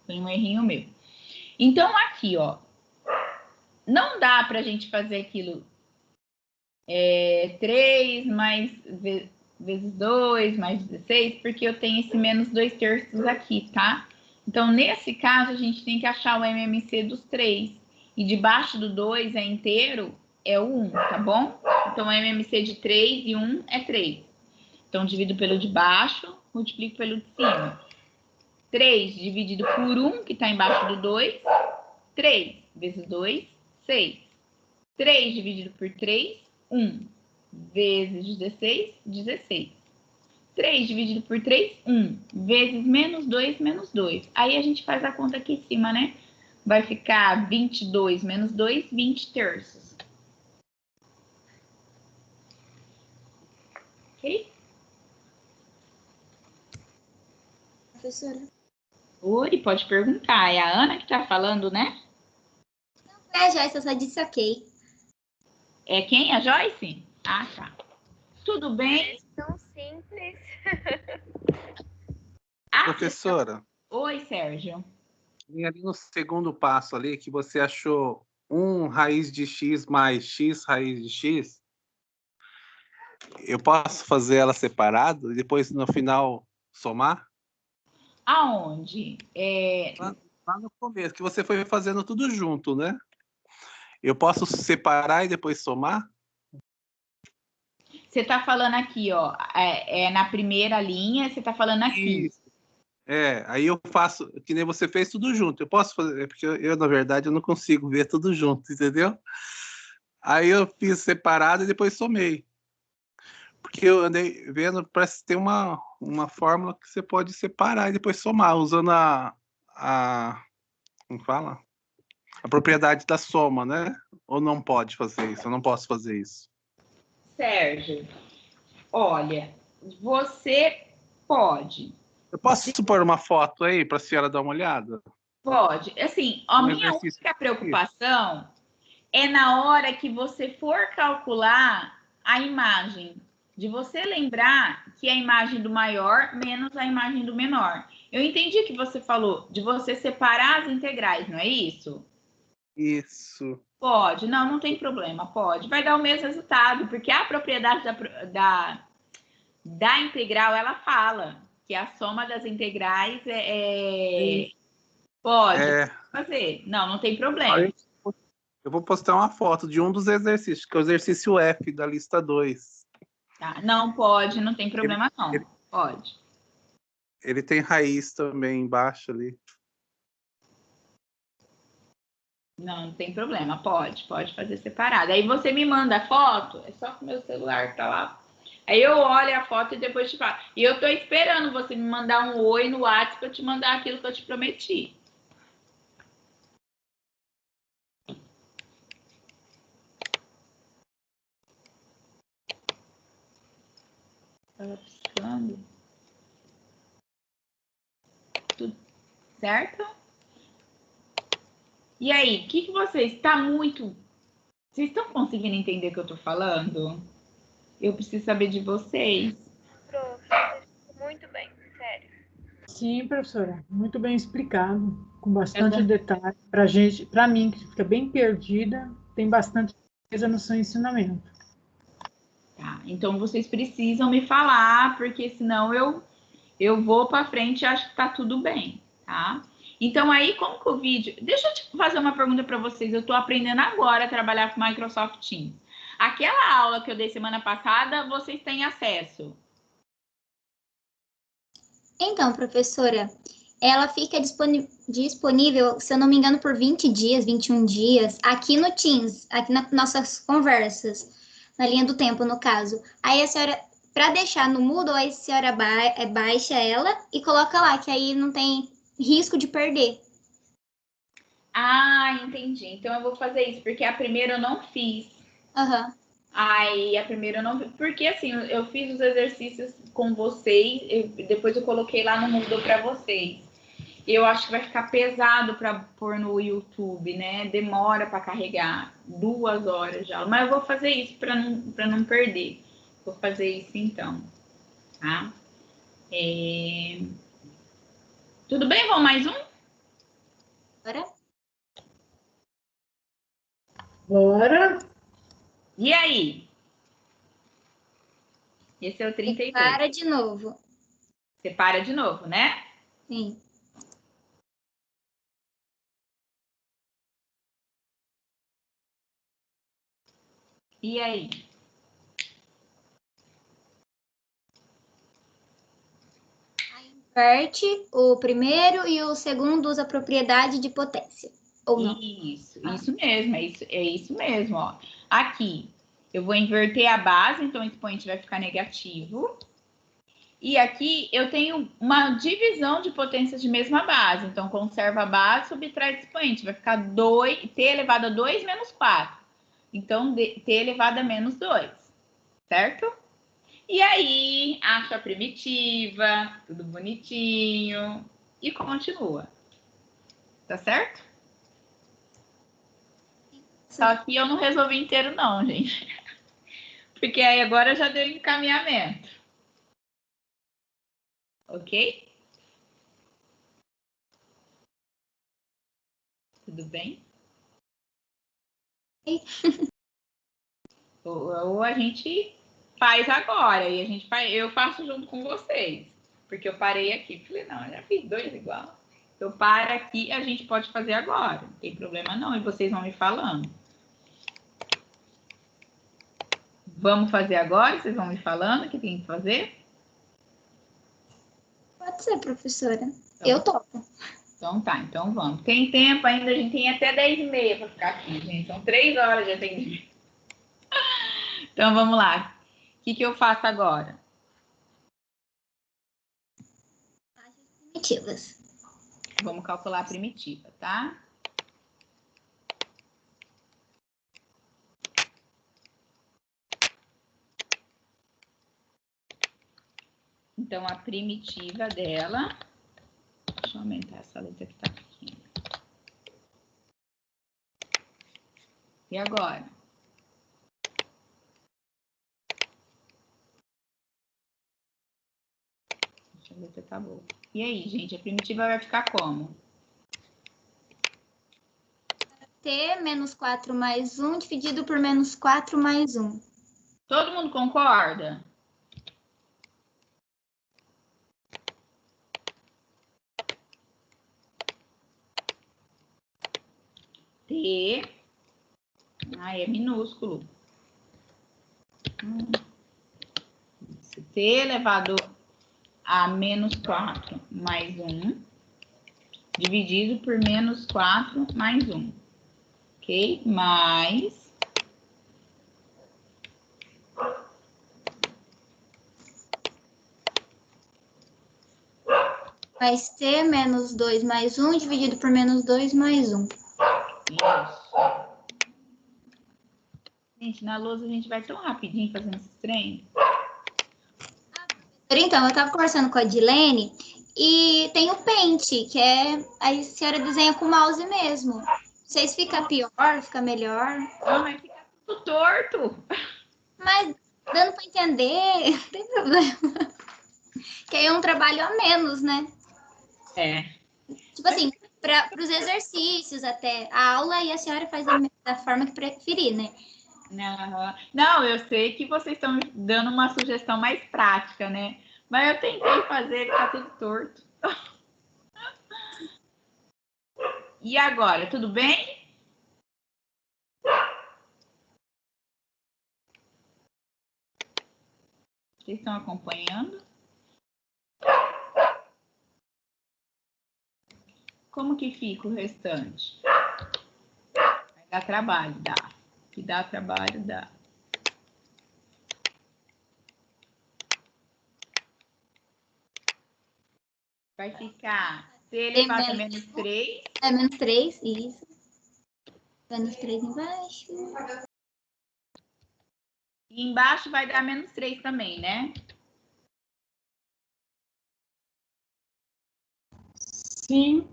Foi um errinho meu. Então, aqui, ó. Não dá pra gente fazer aquilo 3 mais vezes 2 mais 16, porque eu tenho esse menos 2/3 aqui, tá? Então, nesse caso, a gente tem que achar o MMC dos 3. E debaixo do 2 é inteiro, é o 1, tá bom? Então, o MMC de 3 e 1 é 3. Então, divido pelo de baixo, multiplico pelo de cima. 3 dividido por 1, que está embaixo do 2. 3 vezes 2, 6. 3 dividido por 3, 1. Vezes 16, 16. 3 dividido por 3, 1. Vezes menos 2, menos 2. Aí a gente faz a conta aqui em cima, né? Vai ficar 22 menos 2, 20/3. Ok? Professora. Oi, pode perguntar. É a Ana que tá falando, né? É, Joyce, eu só disse ok. É quem? A Joyce? Ah, tá. Tudo bem? Tão simples. Professora, Oi, Sérgio. e ali no segundo passo ali, que você achou 1 raiz de x mais x raiz de x, eu posso fazer ela separado e depois no final somar? Aonde? Lá no começo, que você foi fazendo tudo junto, né? Eu posso separar e depois somar? Você tá falando aqui, ó, na primeira linha, você tá falando aqui. Isso. Aí eu faço, que nem você fez tudo junto. Eu posso fazer, porque eu, na verdade, eu não consigo ver tudo junto, entendeu? Aí eu fiz separado e depois somei. Porque eu andei vendo, parece que tem uma fórmula que você pode separar e depois somar, usando como fala? A propriedade da soma, né? Ou não pode fazer isso? Eu não posso fazer isso. Sérgio, olha, você pode. Eu posso supor uma foto aí para a senhora dar uma olhada? Pode. Assim, a Um minha exercício. única preocupação é na hora que você for calcular a imagem, de você lembrar que é a imagem do maior menos a imagem do menor. Eu entendi que você falou de você separar as integrais, não é isso? Isso. Pode, não, não tem problema, pode. Vai dar o mesmo resultado, porque a propriedade da integral, ela fala que a soma das integrais pode É, fazer. Não, não tem problema. aí eu vou postar uma foto de um dos exercícios, que é o exercício F da lista 2. Tá? Não pode, não tem problema não. ele- Pode. Ele tem raiz também embaixo ali. Não, não tem problema, pode fazer separado. Aí você me manda a foto, é só que o meu celular tá lá. Aí eu olho a foto e depois te falo. E eu tô esperando você me mandar um oi no WhatsApp pra eu te mandar aquilo que eu te prometi. Tava piscando. Tudo certo? E aí, o que vocês... Tá muito... Vocês estão conseguindo entender o que eu tô falando? Eu preciso saber de vocês. Prof, você explicou muito bem, sério. Sim, professora, muito bem explicado, com bastante detalhe. Para gente, para mim, que fica bem perdida, tem bastante coisa no seu ensinamento. Tá, então vocês precisam me falar, porque senão eu vou para frente e acho que tá tudo bem, tá? Então aí, como que o vídeo... Deixa eu te fazer uma pergunta para vocês. Eu tô aprendendo agora a trabalhar com Microsoft Teams. Aquela aula que eu dei semana passada, vocês têm acesso? Então, professora, ela fica disponível, se eu não me engano, por 20 dias, 21 dias, aqui no Teams, aqui nas nossas conversas, na linha do tempo, no caso. Aí a senhora, para deixar no Moodle, aí a senhora baixa ela e coloca lá, que aí não tem risco de perder. Ah, entendi. Então eu vou fazer isso, porque a primeira eu não fiz. Aham. Aí a primeira eu não fiz. Porque assim, eu fiz os exercícios com vocês, depois eu coloquei lá no Moodle para vocês. Eu acho que vai ficar pesado para pôr no YouTube, né? Demora para carregar 2 horas já. Mas eu vou fazer isso para não perder. Vou fazer isso então, tá? Tudo bem? Vamos mais um? Bora? Bora! E aí? Esse é o 32. Para de novo. Você para de novo, né? Sim. E aí? Inverte o primeiro e o segundo usa propriedade de potência. Ou não? Isso mesmo, é isso mesmo, ó. Aqui, eu vou inverter a base, então o expoente vai ficar negativo. E aqui eu tenho uma divisão de potências de mesma base. Então, conserva a base, subtrai expoente. Vai ficar t elevado a 2 menos 4. Então, t elevado a menos 2. Certo? E aí, acha a primitiva, tudo bonitinho. E continua. Tá certo? Só que eu não resolvi inteiro não, gente. Porque aí agora já deu encaminhamento. Ok? Tudo bem? Ou a gente faz agora e eu faço junto com vocês. Porque eu parei aqui. Falei, não, eu já fiz 2 igual. Eu paro aqui e a gente pode fazer agora. Não tem problema não. E vocês vão me falando. Vamos fazer agora? Vocês vão me falando o que tem que fazer? Pode ser, professora. Então, Eu topo. Então tá, então vamos. Tem tempo ainda, a gente tem até 10h30 para ficar aqui, gente. São 3 horas de atendimento. Então vamos lá. O que eu faço agora? Primitivas. Vamos calcular a primitiva, tá? Então, a primitiva dela... Deixa eu aumentar essa letra que tá pequena. E agora? Deixa eu ver se tá boa. E aí, gente, a primitiva vai ficar como? T menos 4 mais 1 dividido por menos 4 mais 1. Todo mundo concorda? T. Ah, é minúsculo. T elevado a menos 4 mais 1, dividido por menos 4 mais 1. Ok? Mais... Mais T menos 2 mais 1 dividido por menos 2 mais 1. Isso. Gente, na lousa a gente vai tão rapidinho fazendo esse trem. Então, eu estava conversando com a Dilene e tem o pente, que é... A senhora desenha com o mouse mesmo. Não sei se fica pior, fica melhor. Não, mas fica tudo torto. Mas dando para entender, não tem problema. Que aí é um trabalho a menos, né? É. Tipo assim, para os exercícios até. A aula e a senhora faz da forma que preferir, né? Não, eu sei que vocês estão me dando uma sugestão mais prática, né? Mas eu tentei fazer, tá tudo torto. E agora, tudo bem? Vocês estão acompanhando? Como que fica o restante? Vai dar trabalho, dá. Que dá trabalho, dá. Vai ficar T elevado a menos 3. É menos 3, isso. Menos 3 embaixo. E embaixo vai dar menos 3 também, né? Sim.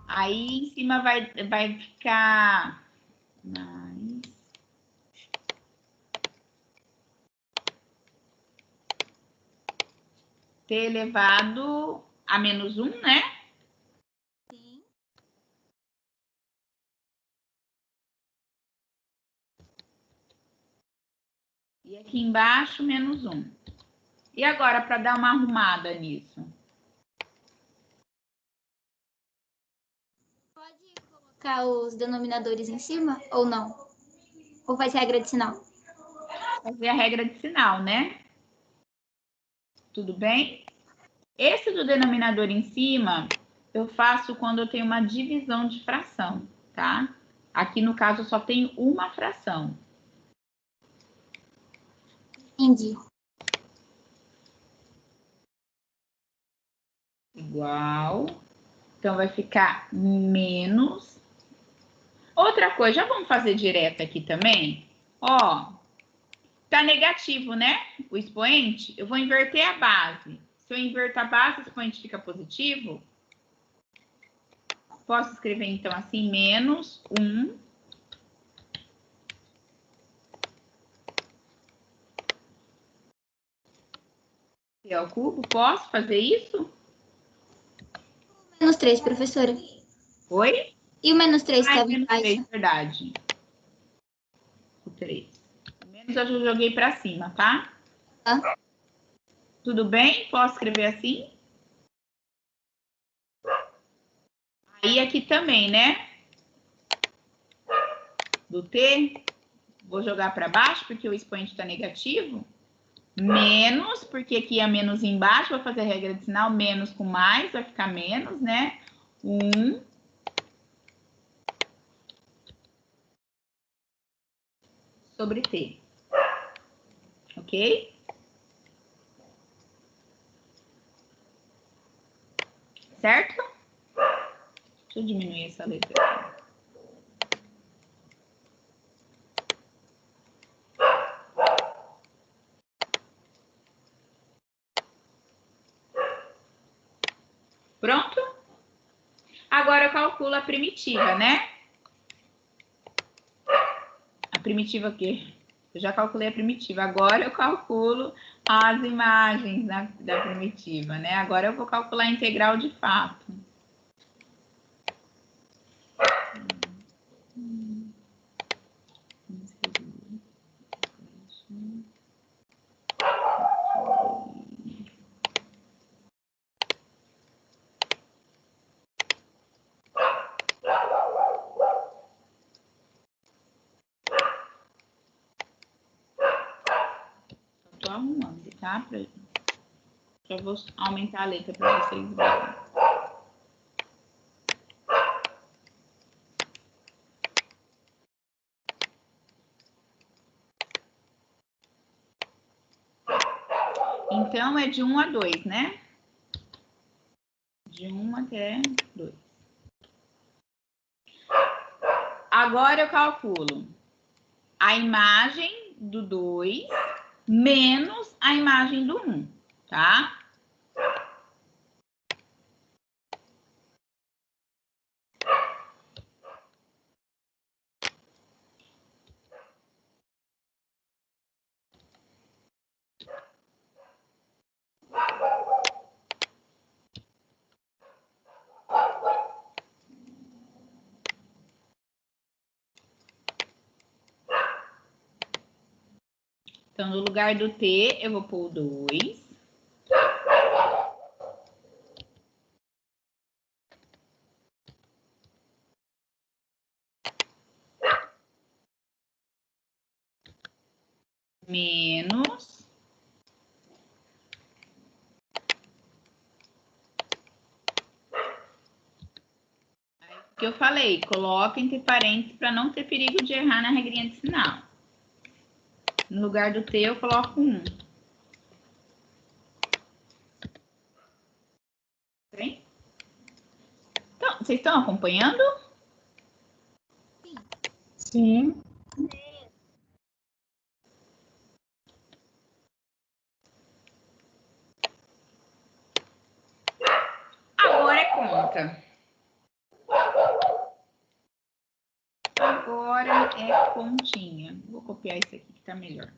Aí em cima vai ficar mais... T elevado a menos 1, né? Sim. E aqui embaixo, menos 1. E agora, para dar uma arrumada nisso? Pode colocar os denominadores em cima ou não? Ou vai ser regra de sinal? Fazer a regra de sinal, né? Tudo bem? Esse do denominador em cima, eu faço quando eu tenho uma divisão de fração, tá? Aqui, no caso, eu só tenho uma fração. Entendi. Igual. Então, vai ficar menos. Outra coisa, já vamos fazer direto aqui também? Ó, tá negativo, né? O expoente. Eu vou inverter a base. Se eu inverter a base, o expoente fica positivo. Posso escrever, então, assim, menos 1. T ao cubo. Posso fazer isso? Menos 3, professora. Oi? E o menos 3 que Ai, estava menos embaixo? 3, verdade. O 3. Menos eu já joguei para cima, tá? Tá. Tudo bem? Posso escrever assim? Aí aqui também, né? Do T, vou jogar para baixo, porque o expoente está negativo. Menos, porque aqui é menos embaixo, vou fazer a regra de sinal, menos com mais, vai ficar menos, né? 1 sobre T. Ok? Certo? Deixa eu diminuir essa letra aqui. eu calculo a primitiva, né? A primitiva aqui. Eu já calculei a primitiva. Agora eu calculo as imagens da primitiva, né? Agora eu vou calcular a integral de fato. Estou arrumando, tá? Já vou aumentar a letra para vocês verem. Então, é de 1 a 2, né? De 1 até 2. Agora eu calculo a imagem do 2 menos a imagem do 1, tá? Então, no lugar do T, eu vou pôr o 2. Menos. Aí, o que eu falei, coloca entre parênteses para não ter perigo de errar na regrinha de sinal. No lugar do T, eu coloco 1. Bem? Então, vocês estão acompanhando? Sim. Agora é conta. Agora é continha. Vou copiar isso aqui que tá melhor.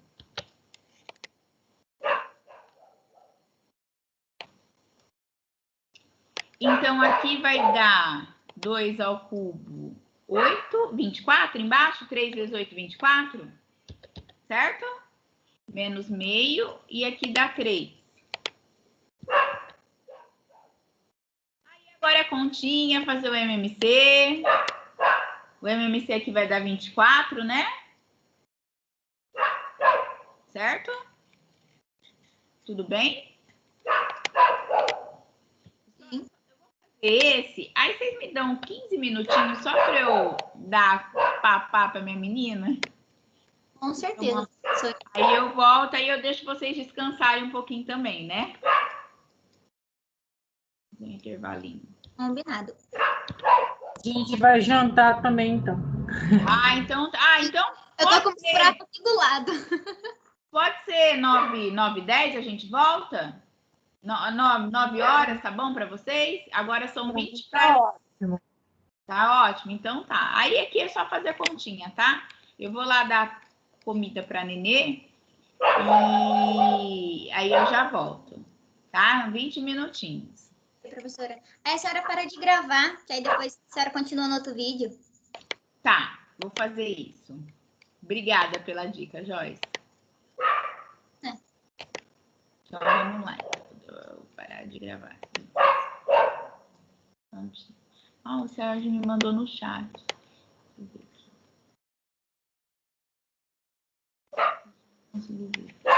Então, aqui vai dar 2 ao cubo, 8, 24 embaixo, 3 vezes 8, 24, certo? Menos meio, e aqui dá 3. Aí agora é continha, fazer o MMC. O MMC aqui vai dar 24, né? Certo? Tudo bem? Sim. Esse, aí vocês me dão 15 minutinhos só para eu dar papá para minha menina? Com certeza, professora. Aí eu volto, aí eu deixo vocês descansarem um pouquinho também, né? Um intervalinho. Combinado. A gente vai jantar também, então. Então Eu tô com o prato aqui do lado. pode ser 9h10 a gente volta? 9 horas, tá bom para vocês? Agora são 20 Tá para... ótimo. Tá ótimo, então tá. Aí aqui é só fazer a continha, tá? Eu vou lá dar comida para Nenê e aí eu já volto, tá? 20 minutinhos. Professora. Aí a senhora para de gravar, que aí depois a senhora continua no outro vídeo. Tá, vou fazer isso. Obrigada pela dica, Joyce. Então, vamos lá. Vou parar de gravar. O Sérgio me mandou no chat. Consegui ver.